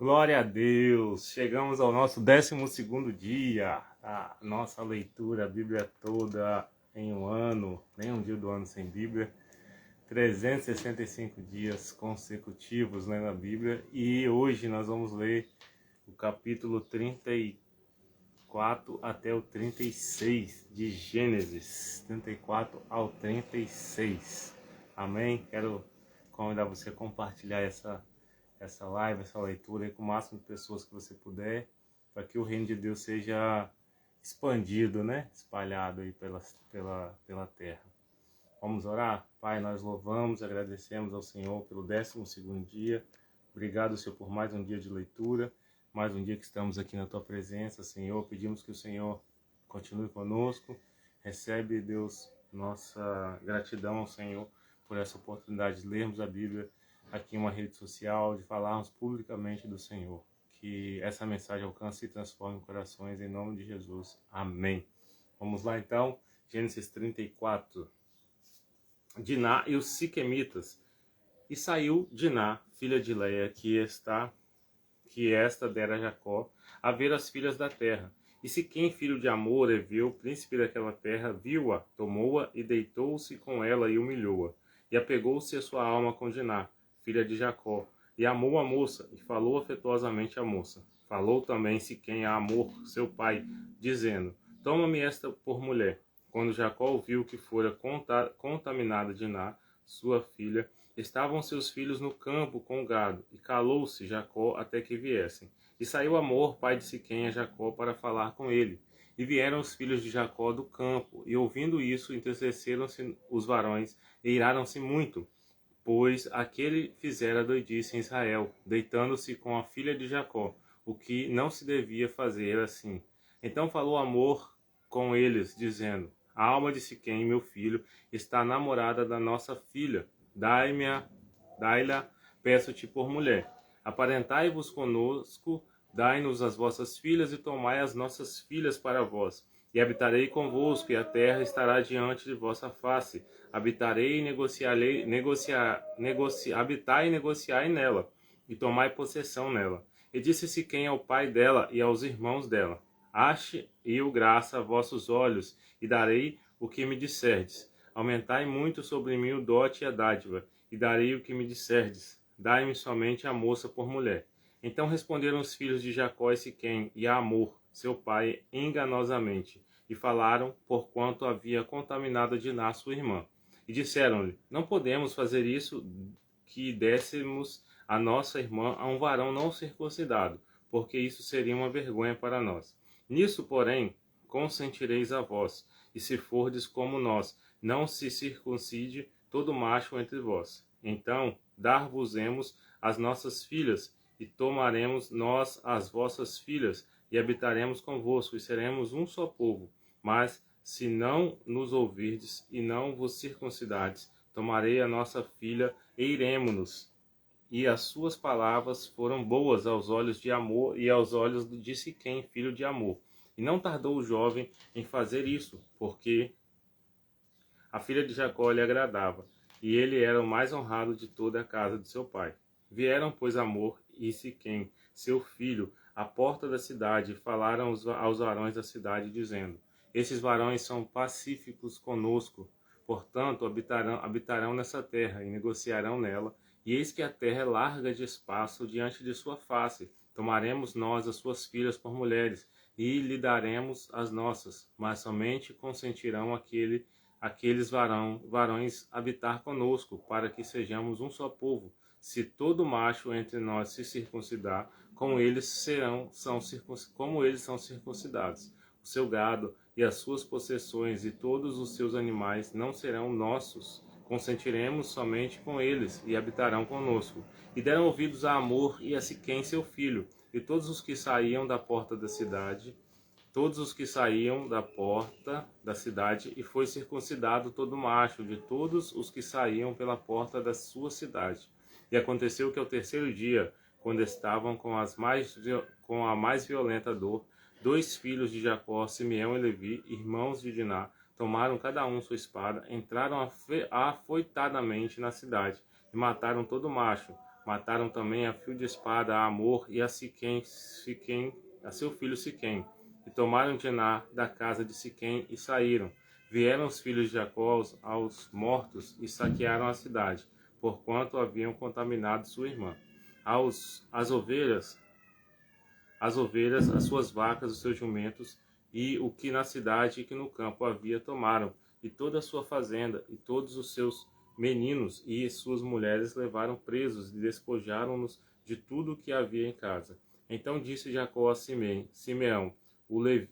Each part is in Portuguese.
Glória a Deus! Chegamos ao nosso 12º dia, a nossa leitura, a Bíblia toda em um ano, nem um dia do ano sem Bíblia, 365 dias consecutivos lendo a Bíblia, e hoje nós vamos ler o capítulo 34 até o 36 de Gênesis, 34 ao 36. Amém? Quero convidar você a compartilhar essa live, essa leitura aí com o máximo de pessoas que você puder, para que o reino de Deus seja expandido, né? Espalhado aí pela terra. Vamos orar? Pai, nós louvamos e agradecemos ao Senhor pelo 12º dia. Obrigado, Senhor, por mais um dia de leitura, mais um dia que estamos aqui na Tua presença, Senhor. Pedimos que o Senhor continue conosco. Recebe, Deus, nossa gratidão ao Senhor por essa oportunidade de lermos a Bíblia aqui em uma rede social, de falarmos publicamente do Senhor. Que essa mensagem alcance e transforme corações em nome de Jesus. Amém. Vamos lá então, Gênesis 34. Diná e os Siquemitas. E saiu Diná, filha de Leia, que esta dera a Jacó, a ver as filhas da terra. E Siquém, filho de Amor, Eveu, príncipe daquela terra, viu-a, tomou-a e deitou-se com ela e humilhou-a. E apegou-se a sua alma com Diná, filha de Jacó, e amou a moça, e falou afetuosamente a moça. Falou também Siquém a Amor, seu pai, dizendo: Toma-me esta por mulher. Quando Jacó viu que fora contaminada Diná, sua filha, estavam seus filhos no campo com o gado, e calou-se Jacó até que viessem. E saiu Amor, pai de Siquém, a Jacó para falar com ele. E vieram os filhos de Jacó do campo, e ouvindo isso, entristeceram-se os varões, e iraram-se muito, pois aquele fizera doidice em Israel, deitando-se com a filha de Jacó, o que não se devia fazer assim. Então falou Amor com eles, dizendo: A alma de Siquém, meu filho, está namorada da nossa filha. Dai-la, peço-te por mulher. Aparentai-vos conosco, dai-nos as vossas filhas e tomai as nossas filhas para vós. E habitarei convosco, e a terra estará diante de vossa face. Habitarei e habitai e negociai nela, e tomai possessão nela. E disse Siquém ao pai dela e aos irmãos dela: Ache eu graça a vossos olhos, e darei o que me disserdes. Aumentai muito sobre mim o dote e a dádiva, e darei o que me disserdes. Dai-me somente a moça por mulher. Então responderam os filhos de Jacó e Siquém e a Amor, seu pai, enganosamente, e falaram porquanto havia contaminado Diná, sua irmã. E disseram-lhe: Não podemos fazer isso, que dessemos a nossa irmã a um varão não circuncidado, porque isso seria uma vergonha para nós. Nisso, porém, consentireis a vós, e se fordes como nós, não se circuncide todo macho entre vós. Então dar-vos-emos as nossas filhas, e tomaremos nós as vossas filhas, e habitaremos convosco, e seremos um só povo. Mas se não nos ouvirdes e não vos circuncidardes, tomarei a nossa filha e iremo-nos. E as suas palavras foram boas aos olhos de Amor e aos olhos de Siquém, filho de Amor. E não tardou o jovem em fazer isso, porque a filha de Jacó lhe agradava, e ele era o mais honrado de toda a casa de seu pai. Vieram, pois, Amor e Siquém, seu filho, à porta da cidade, e falaram aos varões da cidade, dizendo: Esses varões são pacíficos conosco, portanto habitarão nessa terra, e negociarão nela, e eis que a terra é larga de espaço diante de sua face. Tomaremos nós as suas filhas por mulheres, e lhe daremos as nossas, mas somente consentirão aqueles varões habitar conosco, para que sejamos um só povo. Se todo macho entre nós se circuncidar, como eles são circuncidados. O seu gado e as suas possessões e todos os seus animais não serão nossos. Consentiremos somente com eles, e habitarão conosco. E deram ouvidos a Amor e a Siquém seu filho, e todos os que saíam da porta da cidade, e foi circuncidado todo macho de todos os que saíam pela porta da sua cidade. E aconteceu que ao terceiro dia, quando estavam com a mais violenta dor, 2 filhos de Jacó, Simeão e Levi, irmãos de Diná, tomaram cada um sua espada, entraram afoitadamente na cidade e mataram todo macho. Mataram também a fio de espada a Amor e a Siquém, a seu filho Siquém. E tomaram Diná da casa de Siquém e saíram. Vieram os filhos de Jacó aos mortos e saquearam a cidade, porquanto haviam contaminado sua irmã. As ovelhas, as suas vacas, os seus jumentos, e o que na cidade e que no campo havia tomaram, e toda a sua fazenda, e todos os seus meninos e suas mulheres levaram presos e despojaram-nos de tudo o que havia em casa. Então disse Jacó a Simeão e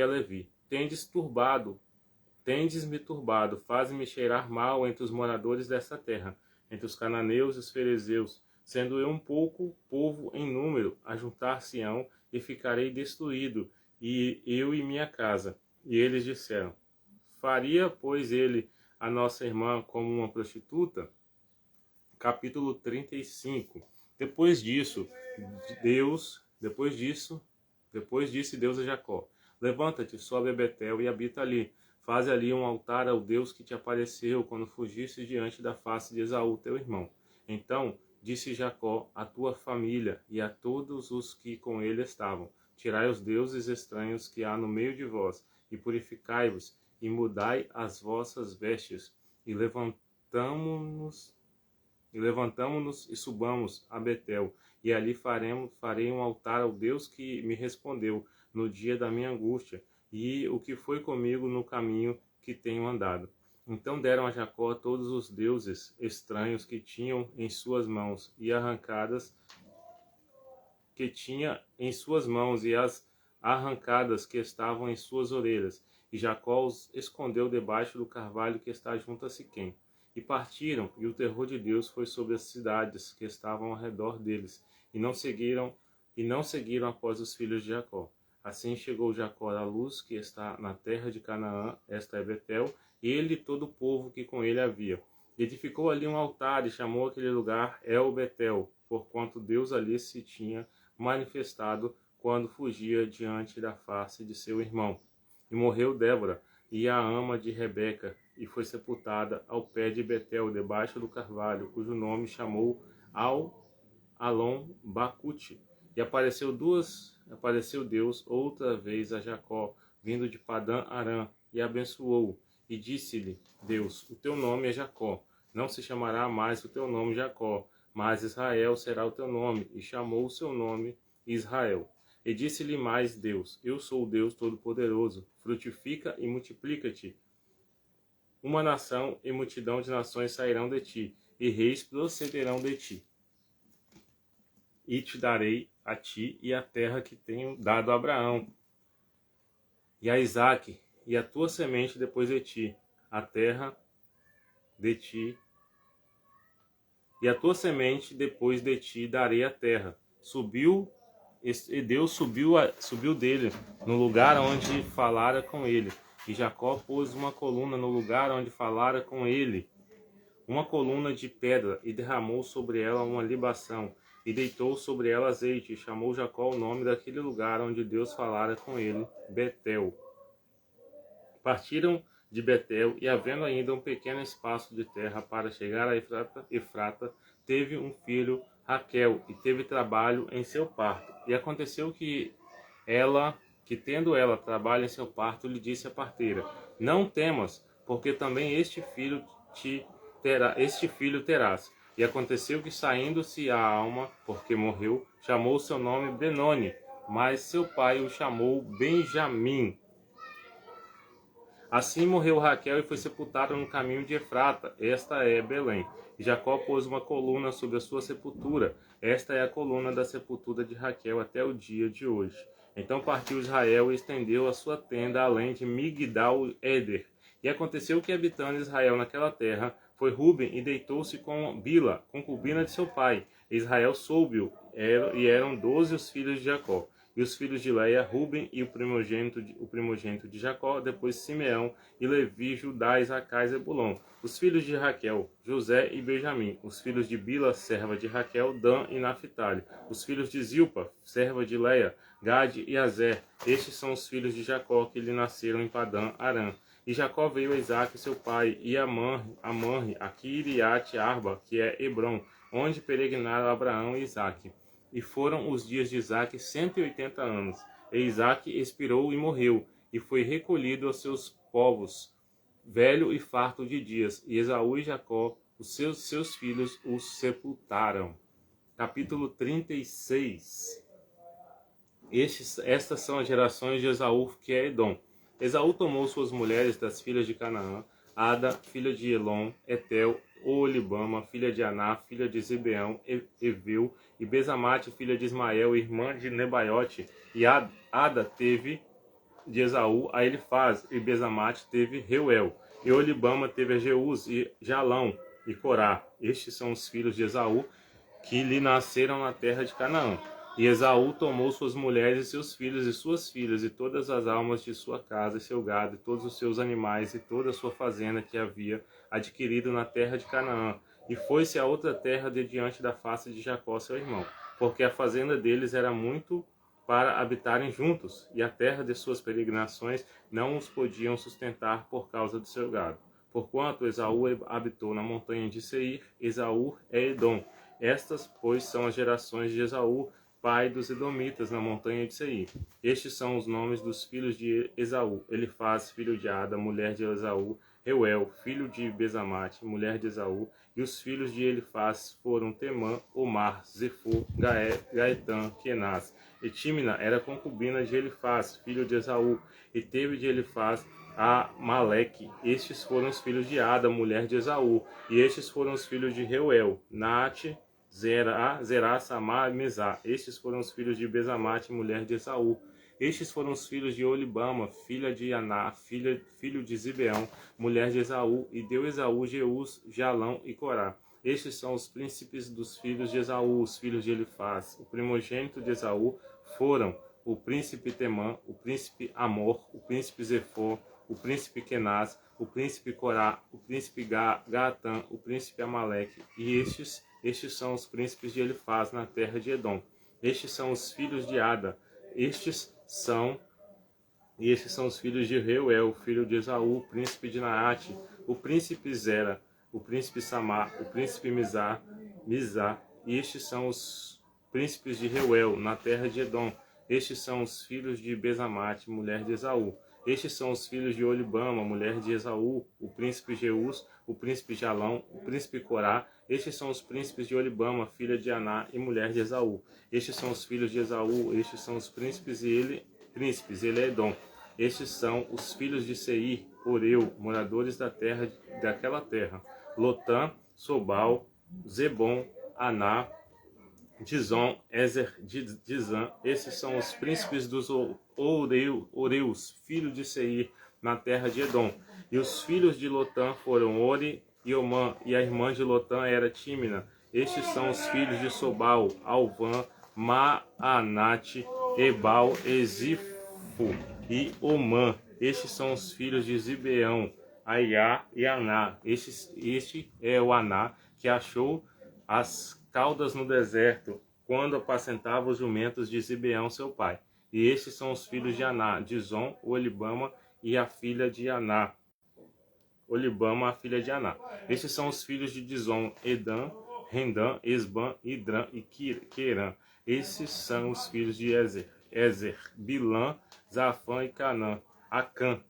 a Levi: Tendes-me turbado, faze-me cheirar mal entre os moradores desta terra, entre os cananeus e os ferezeus, sendo eu um pouco povo em número, ajuntar-se-ão, e ficarei destruído, e eu e minha casa. E eles disseram: Faria, pois, ele a nossa irmã como uma prostituta? Capítulo 35. Depois disse Deus a Jacó: Levanta-te, sobe a Betel e habita ali. Faze ali um altar ao Deus que te apareceu quando fugiste diante da face de Esaú, teu irmão. Então disse Jacó à tua família e a todos os que com ele estavam: Tirai os deuses estranhos que há no meio de vós, e purificai-vos, e mudai as vossas vestes, e levantamo-nos e subamos a Betel, e ali farei um altar ao Deus que me respondeu no dia da minha angústia, e o que foi comigo no caminho que tenho andado. Então deram a Jacó todos os deuses estranhos que tinham em suas mãos, e as arrancadas que estavam em suas orelhas. E Jacó os escondeu debaixo do carvalho que está junto a Siquém. E partiram, e o terror de Deus foi sobre as cidades que estavam ao redor deles, e não seguiram após os filhos de Jacó. Assim chegou Jacó à luz que está na terra de Canaã, esta é Betel, ele e todo o povo que com ele havia. Edificou ali um altar e chamou aquele lugar El Betel, porquanto Deus ali se tinha manifestado quando fugia diante da face de seu irmão. E morreu Débora, e a ama de Rebeca, e foi sepultada ao pé de Betel, debaixo do carvalho, cujo nome chamou Alon Bacute. E apareceu Deus outra vez a Jacó, vindo de Padã Arã, e abençoou-o. E disse-lhe Deus: O teu nome é Jacó, não se chamará mais o teu nome Jacó, mas Israel será o teu nome. E chamou o seu nome Israel. E disse-lhe mais Deus: Eu sou o Deus Todo-Poderoso, frutifica e multiplica-te. Uma nação e multidão de nações sairão de ti, e reis procederão de ti. E te darei a ti e a terra que tenho dado a Abraão, e a Isaque, e a tua semente depois de ti, a terra de ti, e a tua semente depois de ti darei a terra. E Deus subiu dele, no lugar onde falara com ele. E Jacó pôs uma coluna no lugar onde falara com ele, uma coluna de pedra, e derramou sobre ela uma libação, e deitou sobre ela azeite, e chamou Jacó o nome daquele lugar onde Deus falara com ele, Betel. Partiram de Betel, e havendo ainda um pequeno espaço de terra para chegar a Efrata, teve um filho, Raquel, e teve trabalho em seu parto. E aconteceu que tendo ela trabalho em seu parto, lhe disse a parteira: Não temas, porque também este filho terás. E aconteceu que, saindo-se a alma, porque morreu, chamou seu nome Benoni, mas seu pai o chamou Benjamim. Assim morreu Raquel e foi sepultada no caminho de Efrata, esta é Belém. E Jacó pôs uma coluna sobre a sua sepultura, esta é a coluna da sepultura de Raquel até o dia de hoje. Então partiu Israel e estendeu a sua tenda além de Migdal-Eder. E aconteceu que, habitando Israel naquela terra, foi Ruben e deitou-se com Bila, concubina de seu pai. Israel soube-o, e eram 12 os filhos de Jacó. E os filhos de Leia, Ruben e o primogênito de Jacó, depois Simeão e Levi, Judá, Isacar e Zebulon. Os filhos de Raquel, José e Benjamim. Os filhos de Bila, serva de Raquel, Dan e Naphtali. Os filhos de Zilpa, serva de Leia, Gade e Azer. Estes são os filhos de Jacó que lhe nasceram em Padã Arã. E Jacó veio a Isaque, seu pai, e a Manre, a Kiriate Arba, que é Hebron, onde peregrinaram Abraão e Isaque. E foram os dias de Isaque 180 anos. E Isaque expirou e morreu, e foi recolhido aos seus povos, velho e farto de dias. E Esaú e Jacó, os seus filhos, os sepultaram. Capítulo 36. Estas são as gerações de Esaú, que é Edom. Esaú tomou suas mulheres das filhas de Canaã, Ada, filha de Elon, Etel, Olibama, filha de Aná, filha de Zibeão, Eveu, e Bezamate, filha de Ismael, irmã de Nebaiote. E Ada teve de Esaú a Elifaz, e Bezamate teve Reuel. E Olibama teve a Jeús, e Jalão, e Corá. Estes são os filhos de Esaú, que lhe nasceram na terra de Canaã. E Esaú tomou suas mulheres e seus filhos e suas filhas, e todas as almas de sua casa, e seu gado, e todos os seus animais, e toda a sua fazenda que havia adquirido na terra de Canaã, e foi-se a outra terra de diante da face de Jacó, seu irmão, porque a fazenda deles era muito para habitarem juntos, e a terra de suas peregrinações não os podiam sustentar por causa do seu gado. Porquanto Esaú habitou na montanha de Seir, Esaú é Edom. Estas, pois, são as gerações de Esaú, pai dos Edomitas, na montanha de Seir. Estes são os nomes dos filhos de Esaú: Elifaz, filho de Ada, mulher de Esaú; Reuel, filho de Bezamate, mulher de Esaú. E os filhos de Elifaz foram Temã, Omar, Zefur, Gaetã, Kenaz. E Tímina era concubina de Elifaz, filho de Esaú, e teve de Elifaz a Maleque. Estes foram os filhos de Ada, mulher de Esaú. E estes foram os filhos de Reuel: Naate, Zerá, Samá e Mesá. Estes foram os filhos de Bezamate, mulher de Esaú. Estes foram os filhos de Olibama, filha de Aná, filho de Zibeão, mulher de Esaú. E deu Esaú Jeús, Jalão e Corá. Estes são os príncipes dos filhos de Esaú, os filhos de Elifaz. O primogênito de Esaú foram o príncipe Temã, o príncipe Amor, o príncipe Zefor, o príncipe Kenaz, o príncipe Corá, o príncipe Gaatã, o príncipe Amaleque. E estes são os príncipes de Elifaz na terra de Edom. Estes são os filhos de Ada. Estes são os filhos de Reuel, filho de Esaú, príncipe de Naate, o príncipe Zera, o príncipe Samá, o príncipe Mizá. E estes são os príncipes de Reuel na terra de Edom. Estes são os filhos de Bezamate, mulher de Esaú. Estes são os filhos de Olibama, mulher de Esaú, o príncipe Jeús, o príncipe Jalão, o príncipe Corá. Estes são os príncipes de Olibama, filha de Aná e mulher de Esaú. Estes são os filhos de Esaú, estes são os príncipes, ele é Edom. Estes são os filhos de Seir, Oreu, moradores daquela terra: Lotã, Sobal, Zebom, Aná, Dizon, Ezer, Dizan. Esses são os príncipes dos Oreus, filho de Seir, na terra de Edom. E os filhos de Lotã foram Ori e Omã, e a irmã de Lotã era Tímina. Estes são os filhos de Sobal, Alvã, Maanate, Ebal, Ezifu e Omã. Estes são os filhos de Zibeão, Aiá e Aná. Este é o Aná que achou as caudas no deserto, quando apacentava os jumentos de Zibeão, seu pai. E estes são os filhos de Aná: Dizon, Olibama e a filha de Aná. Olibama, a filha de Aná. Estes são os filhos de Dizon: Edã, Rendã, Esbã, Idrã e Querã. Estes são os filhos de Ezer, Bilã, Zafã e Acã.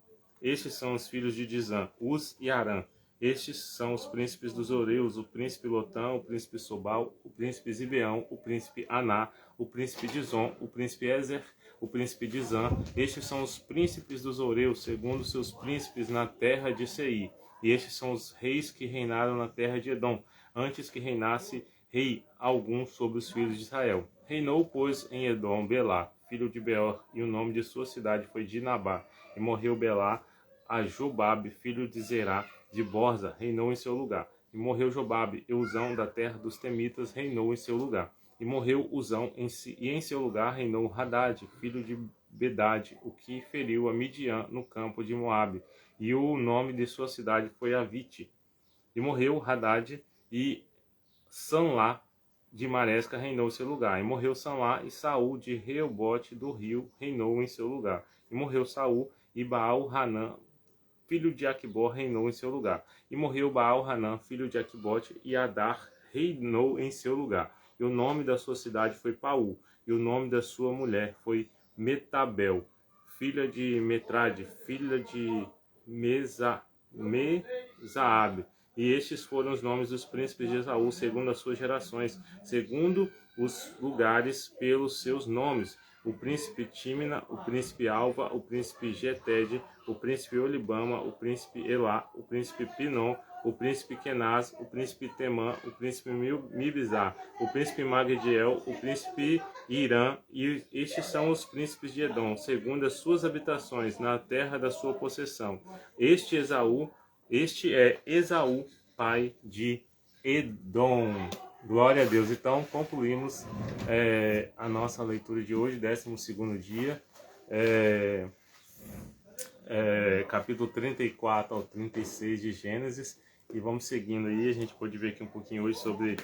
Estes são os filhos de Dizã: Uz e Arã. Estes são os príncipes dos Oreus: o príncipe Lotã, o príncipe Sobal, o príncipe Zibeão, o príncipe Aná, o príncipe Dizon, o príncipe Ezer, o príncipe Dizã. Estes são os príncipes dos Oreus, segundo seus príncipes na terra de Seir. E estes são os reis que reinaram na terra de Edom, antes que reinasse rei algum sobre os filhos de Israel. Reinou, pois, em Edom Belá, filho de Beor, e o nome de sua cidade foi Dinabá. E morreu Belá a Jobabe, filho de Zerá, de Borza, reinou em seu lugar. E morreu Jobabe, e Uzão da terra dos Temitas reinou em seu lugar. E morreu Uzão, e em seu lugar reinou Hadad, filho de Bedade, o que feriu a Midian no campo de Moabe. E o nome de sua cidade foi Avite. E morreu Hadad, e Sanlá de Maresca reinou em seu lugar. E morreu Sanlá, e Saul de Reobote do rio reinou em seu lugar. E morreu Saul, e Baal-Hanã, filho de Aquibor, reinou em seu lugar. E morreu Baal-Hanã, filho de Aquibote, e Adar reinou em seu lugar. E o nome da sua cidade foi Paú. E o nome da sua mulher foi Metabel, filha de Metrade, filha de Mesaabe. E estes foram os nomes dos príncipes de Esaú, segundo as suas gerações, segundo os lugares pelos seus nomes: o príncipe Tímina, o príncipe Alva, o príncipe Getede, o príncipe Olibama, o príncipe Elá, o príncipe Pinom, o príncipe Kenaz, o príncipe Temã, o príncipe Mibizar, o príncipe Magdiel, o príncipe Irã, e estes são os príncipes de Edom, segundo as suas habitações, na terra da sua possessão. Este é Esaú, pai de Edom. Glória a Deus. Então, concluímos a nossa leitura de hoje, 12º dia, capítulo 34 ao 36 de Gênesis. E vamos seguindo aí. A gente pode ver aqui um pouquinho hoje sobre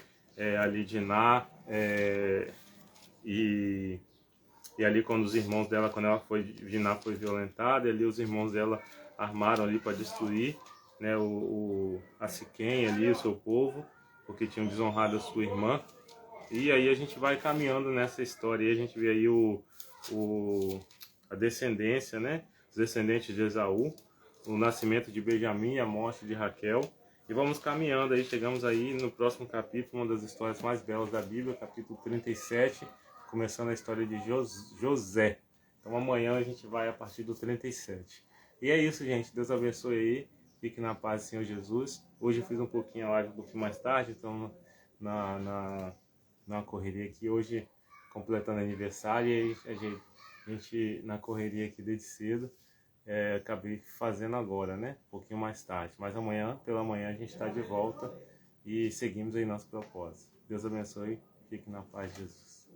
ali Diná, e ali quando os irmãos dela, Diná foi violentada, e ali os irmãos dela armaram ali para destruir, né, a Siquém ali, o seu povo, porque tinham desonrado a sua irmã. E aí a gente vai caminhando nessa história, e a gente vê aí a descendência, né, os descendentes de Esaú, o nascimento de Benjamim, a morte de Raquel. E vamos caminhando aí, chegamos aí no próximo capítulo, uma das histórias mais belas da Bíblia, capítulo 37, começando a história de José. Então amanhã a gente vai a partir do 37. E é isso, gente. Deus abençoe aí. Fique na paz do Senhor Jesus. Hoje eu fiz um pouquinho a live um pouquinho mais tarde, então na correria aqui. Hoje completando aniversário, e aí a gente na correria aqui desde cedo. Acabei fazendo agora, né? Um pouquinho mais tarde. Mas amanhã, pela manhã, a gente está de volta e seguimos aí nosso propósito. Deus abençoe. Fique na paz de Jesus.